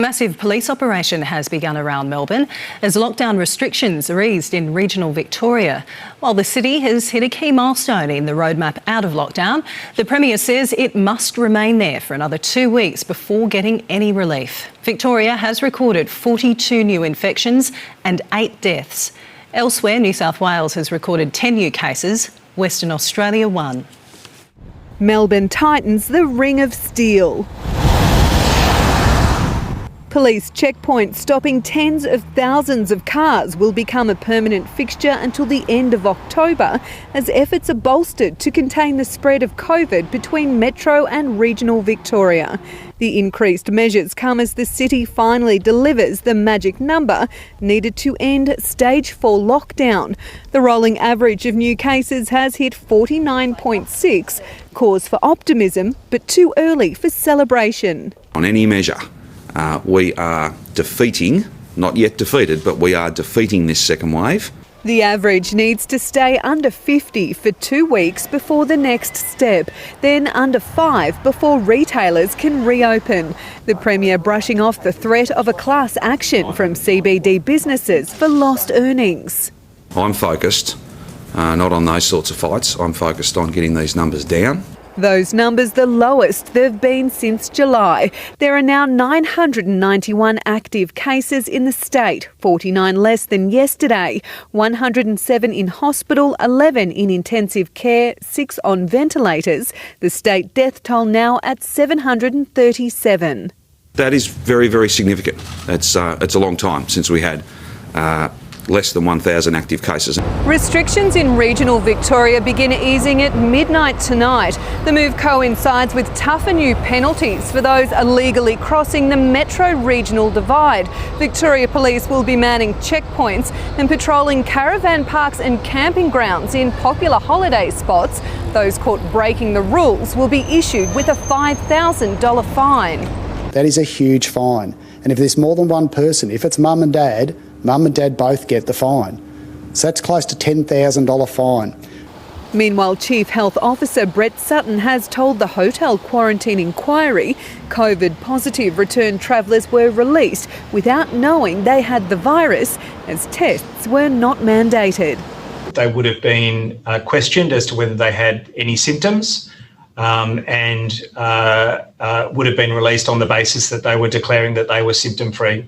Massive police operation has begun around Melbourne as lockdown restrictions are eased in regional Victoria. While the city has hit a key milestone in the roadmap out of lockdown, the Premier says it must remain there for another 2 weeks before getting any relief. Victoria has recorded 42 new infections and 8 deaths. Elsewhere, New South Wales has recorded 10 new cases, Western Australia 1. Melbourne tightens the ring of steel. Police checkpoints stopping tens of thousands of cars will become a permanent fixture until the end of October as efforts are bolstered to contain the spread of COVID between metro and regional Victoria. The increased measures come as the city finally delivers the magic number needed to end stage 4 lockdown. The rolling average of new cases has hit 49.6, cause for optimism but too early for celebration. On any measure, we are defeating, not yet defeated, but we are defeating this second wave. The average needs to stay under 50 for 2 weeks before the next step, then under 5 before retailers can reopen. The Premier brushing off the threat of a class action from CBD businesses for lost earnings. I'm focused not on those sorts of fights. I'm focused on getting these numbers down. Those numbers the lowest they've been since July. There are now 991 active cases in the state, 49 less than yesterday, 107 in hospital, 11 in intensive care, 6 on ventilators. The state death toll now at 737. That is very, very significant. It's a long time since we had less than 1,000 active cases. Restrictions in regional Victoria begin easing at midnight tonight. The move coincides with tougher new penalties for those illegally crossing the metro-regional divide. Victoria Police will be manning checkpoints and patrolling caravan parks and camping grounds in popular holiday spots. Those caught breaking the rules will be issued with a $5,000 fine. That is a huge fine. And if there's more than one person, if it's mum and dad both get the fine. So that's close to $10,000 fine. Meanwhile, Chief Health Officer Brett Sutton has told the hotel quarantine inquiry COVID positive returned travellers were released without knowing they had the virus as tests were not mandated. They would have been questioned as to whether they had any symptoms and would have been released on the basis that they were declaring that they were symptom-free.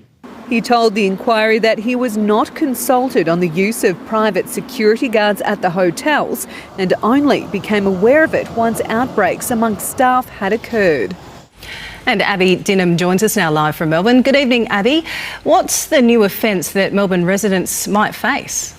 He told the inquiry that he was not consulted on the use of private security guards at the hotels and only became aware of it once outbreaks amongst staff had occurred. And Abby Dinham joins us now live from Melbourne. Good evening, Abby. What's the new offence that Melbourne residents might face?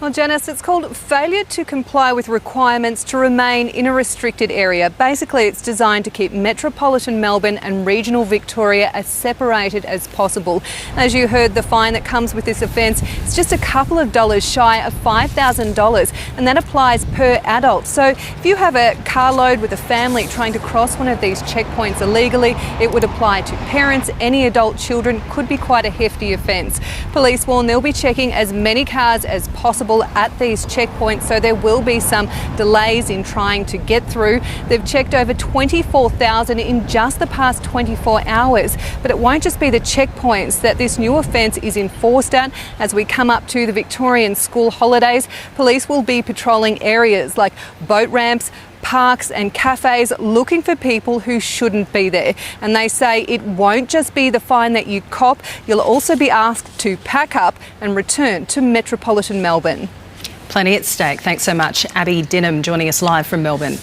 Well, Janice, it's called failure to comply with requirements to remain in a restricted area. Basically, it's designed to keep metropolitan Melbourne and regional Victoria as separated as possible. As you heard, the fine that comes with this offence is just a couple of dollars shy of $5,000, and that applies per adult. So if you have a carload with a family trying to cross one of these checkpoints illegally, it would apply to parents. Any adult children could be quite a hefty offence. Police warn they'll be checking as many cars as possible at these checkpoints, so there will be some delays in trying to get through. They've checked over 24,000 in just the past 24 hours. But it won't just be the checkpoints that this new offence is enforced at. As we come up to the Victorian school holidays, police will be patrolling areas like boat ramps, parks and cafes looking for people who shouldn't be there. And they say it won't just be the fine that you cop, you'll also be asked to pack up and return to metropolitan Melbourne. Plenty at stake. Thanks so much, Abby Dinham, joining us live from Melbourne.